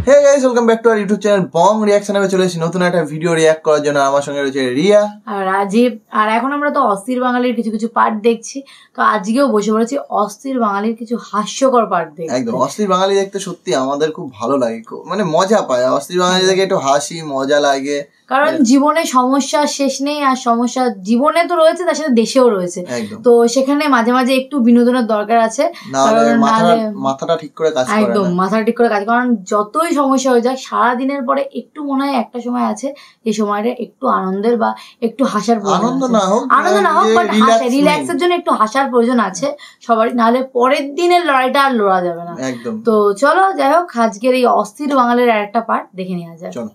Hey guys, welcome back to our YouTube channel Bong Reaction. আমি চলে এসেছি নতুন একটা ভিডিও রিঅ্যাক্ট করার জন্য। আমার সঙ্গে রয়েছে রিয়া আর রাজীব। আর এখন আমরা তো অস্থির বাঙালির কিছু কিছু পার্ট দেখছি, তো আজকেও বসে পড়েছি অস্থির বাঙালির কিছু হাস্যকর পার্ট দেখতে। একদম অস্থির বাঙালি দেখতে সত্যি আমাদের খুব ভালো লাগে, মানে মজা পায় অস্থির বাঙালি দেখে, একটু হাসি মজা লাগে। কারণ জীবনে সমস্যা শেষ নেই, আর সমস্যা জীবনে তো রয়েছে, তার সাথে দেশেও রয়েছে। তো সেখানে মাঝে মাঝে একটু বিনোদনের দরকার আছে, মাথাটা ঠিক করে কাজ করে। একদম মাথাটা ঠিক করে কাজ, কারণ যতই সমস্যা হয়ে যাক সারা দিনের পরে একটু মনে হয় একটা সময় আছে, এই সময়টা একটু আনন্দের বা একটু হাসার প্রয়োজন। আনন্দ না হোক বাট রিল্যাক্সের জন্য একটু হাসার প্রয়োজন আছে সবারই, নাহলে পরের দিনের লড়াইটা আর লড়া যাবে না। একদম। তো চলো যাই হোক, আজকের এই অস্থির বাঙালির আর একটা পার্ট দেখে নেওয়া যায়। চলো।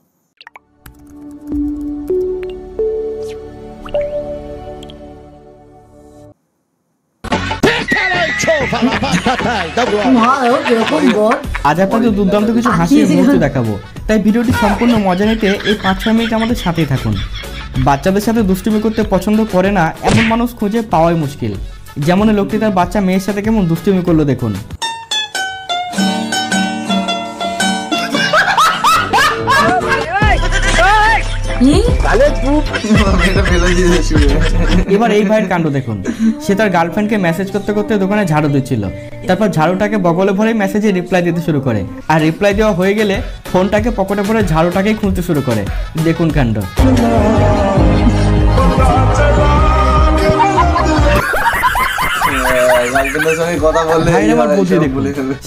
আজ আপনাদের দুর্দান্ত কিছু হাসির মুহূর্ত দেখাবো, তাই ভিডিওটি সম্পূর্ণ মজা নিতে এই 5-6 মিনিট আমাদের সাথেই থাকুন। বাচ্চাদের সাথে দুষ্টুমি করতে পছন্দ করে না এমন মানুষ খুঁজে পাওয়াই মুশকিল। যেমন লোকটি তার বাচ্চা মেয়ের সাথে কেমন দুষ্টুমি করলো দেখুন। এবার এই ভাইয়ের কাণ্ড দেখুন। সে তার গার্লফ্রেন্ডকে মেসেজ করতে করতে দোকানে ঝাড়ু দিচ্ছিল, তারপর ঝাড়ুটাকে বগলে ভরে মেসেজে রিপ্লাই দিতে শুরু করে, আর রিপ্লাই দেওয়া হয়ে গেলে ফোনটাকে পকেটে ভরে ঝাড়ুটাকেই খুঁজতে শুরু করে। দেখুন কাণ্ড।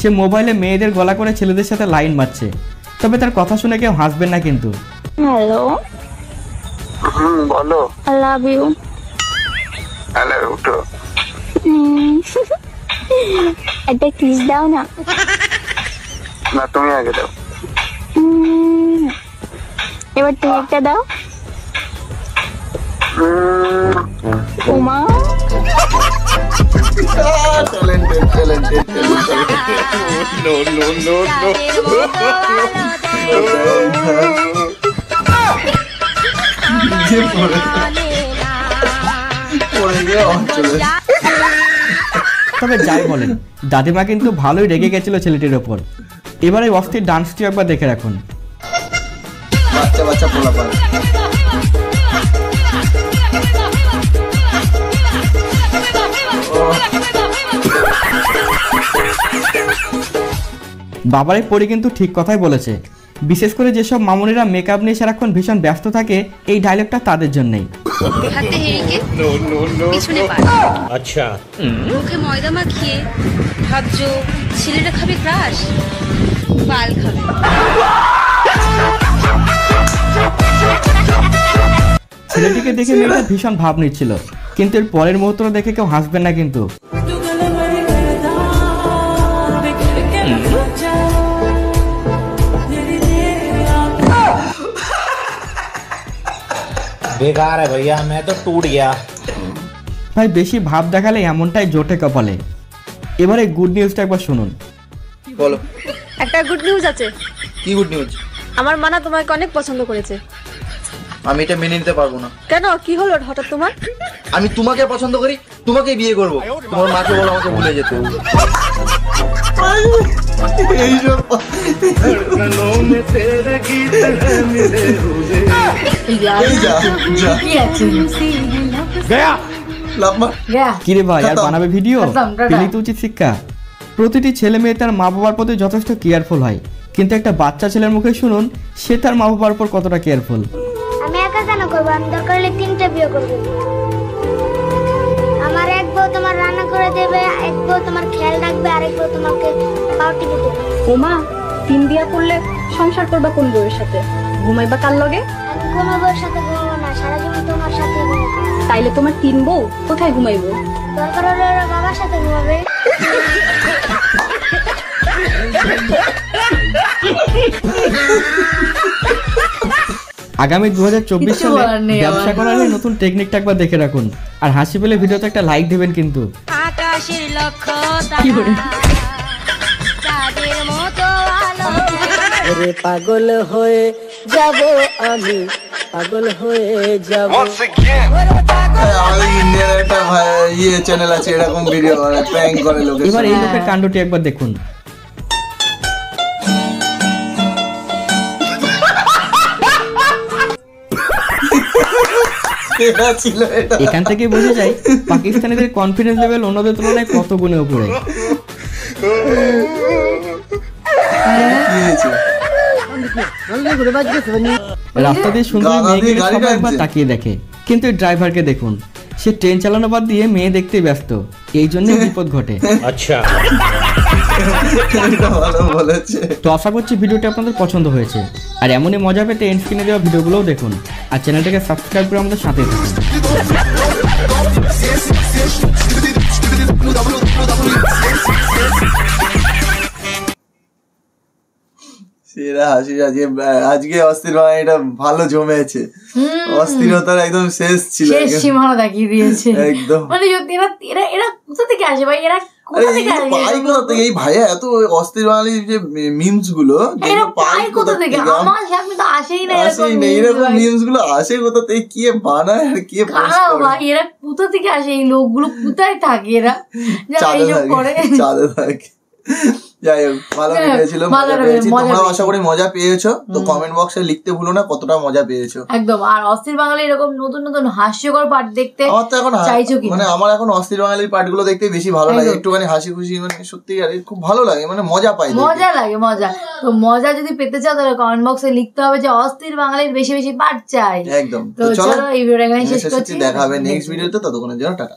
সে মোবাইলে মেয়েদের গলা করে ছেলেদের সাথে লাইন মারছে, তবে তার কথা শুনে কেউ হাসবেন না কিন্তু। হ্যালো, বলো। I love you. হ্যালো, উঠো। একটা কিস দাও না। না, তুমি আগে দাও। এবার তুমি একটা দাও। ওমা, তবে যাই বলেন, দাদিমা কিন্তু ভালোই রেগে গেছিল ছেলেটির ওপর। এবারে অস্থির ডান্সটি একবার দেখে রাখুন। বাচ্চা বাচ্চা পোলাপান। বাবারে পরি কিন্তু ঠিক কথাই বলেছে। বিশেষ করে যেসব মামুনিরা মেকআপ নিয়ে সারাক্ষণ ভীষণ ব্যস্ত থাকে, এই ডায়লগটা তাদের জন্যই। হাতে হেরিকে পিছনে পা, আচ্ছা মুখে ময়দা মাখিয়ে ভাবছো ছেলেটা খাবে ক্রাশ, বাল খাবে। ছেলেটিকে দেখে মেয়েটা ভীষণ ভাব নিচ্ছিল, কিন্তু এর পরের মুহূর্তটা দেখে কেউ হাসবেন না কিন্তু। बेकार है भैया, मैं तो टूट गया। ভাই বেশি ভাব দেখালে এমনটাই জোটে কপালে। এবারে গুড নিউজটা একবার শুনুন। বলো। একটা গুড নিউজ আছে। কি গুড নিউজ? আমার মানা তোমাকে অনেক পছন্দ করেছে। আমি এটা মেনে নিতে পারবো না। কেন, কি হলো হঠাৎ তোমার? আমি তোমাকে পছন্দ করি, তোমাকে বিয়ে করব। তোমার মাকে বলো আমাকে ভুলে যেতে। কিরে ভাই, আর বানাবে ভিডিও? পেলি তো উচিত শিক্ষা। প্রতিটি ছেলে মেয়ে তার মা বাবার প্রতি যথেষ্ট কেয়ারফুল হয়, কিন্তু একটা বাচ্চা ছেলের মুখে শুনুন সে তার মা বাবার উপর কতটা কেয়ারফুল। আমি একা কেন করবো? আমি দরকার হলে 3টে বিয়ে করবো। আমার এক বউ তোমার রান্না করে দেবে, এক বউ তোমার খেয়াল রাখবে, আরেক বউ তোমাকে পাউটি দিবে। ওমা, 3 বিয়ে করলে সংসার করবা কোন বউয়ের সাথে? ঘুমাইবা কার লগে? আমি কোনো বউয়ের সাথে ঘুমাবো না, সারা জীবন তোমার সাথে ঘুমাবো। তাইলে তোমার 3 বউ কোথায় ঘুমাইবো? দরকার হলে ওরা বাবার সাথে ঘুমাবে। আগামী 2024 সালে ব্যবসা করার নতুন টেকনিকটা একবার দেখে রাখুন, আর হাসি পেলে ভিডিওতে একটা লাইক দিবেন কিন্তু। আকাশের লক্ষ্য তারা তাদের মতো আলো। ওরে পাগল হয়ে যাব আমি, পাগল হয়ে যাব। আমাদের ইন্ডিয়ার একটা চ্যানেল আছে, এরকম ভিডিও করে প্র্যাঙ্ক করে লোকে। এবার এই লোকের কাণ্ডটি একবার দেখুন। সেরা ছিল এটা। এখান থেকে বোঝা যায় পাকিস্তানিদের কনফিডেন্স লেভেল অন্যদের তুলনায় কত গুণে উপরে। রাস্তা দিয়ে সুন্দর মেয়েকে সবাই একবার তাকিয়ে দেখে, কিন্তু ড্রাইভারকে দেখুন, সে ট্রেন চালানো বাদ দিয়ে মেয়ে দেখতে ব্যস্ত, এই জন্যই বিপদ ঘটে। আচ্ছা, ভালো বলেছে। তো আশা করছি ভিডিওটি আপনাদের পছন্দ হয়েছে, আর এমনই মজা পেতে এন্ড স্ক্রিনে দেওয়া ভিডিওগুলোও দেখুন, আর চ্যানেলটাকে সাবস্ক্রাইব করে আমাদের সাথে থাকুন। সেরা হাসি। আজকে অস্থির বাঙালিটা ভালো জমেছে, অস্থিরতার একদম শেষ ছিল, শেষ সীমানা দেখিয়ে দিয়েছে একদম। মানে সত্যি এরা কোথা থেকে আসে ভাই, এরা কোথা থেকে আসে? পাই কোথা থেকে এই ভাইয়া এত অস্থির বাঙালি যে মিমস গুলো এরা পাই কোথা থেকে? আমার সামনে তো আসেই না এরকম মিমস গুলো আসে কোথা থেকে, কে বানায় আর কে পোস্ট করে? ভাই এরা কোথা থেকে আসে? এই লোকগুলো কোথায় থাকে? এরা চাঁদে থাকে। যাই হোক, ভালো ভিডিও ছিল, মজা পেয়েছি। তোমরা আশা করি মজা পেয়েছো। তো কমেন্ট বক্সে লিখতে ভুলো না কতটা মজা পেয়েছো। একদম। আর অস্থির বাঙালি এরকম নতুন নতুন হাস্যকর পার্ট দেখতে আমার তো এখন চাইছো কি? মানে আমার এখন অস্থির বাঙালির পার্ট গুলো দেখতে বেশি ভালো লাগে, একটুখানি হাসি খুশি, মানে সত্যি আর খুব ভালো লাগে, মানে মজা পাই, মজা লাগে। তো মজা যদি পেতে চাও তাহলে কমেন্ট বক্সে লিখতে হবে যে অস্থির বাঙালির বেশি বেশি পার্ট চাই। একদম। তো চলো এই ভিডিওটা এখানে শেষ করছি, দেখা হবে নেক্সট ভিডিওতে। ততক্ষণের জন্য টাটা।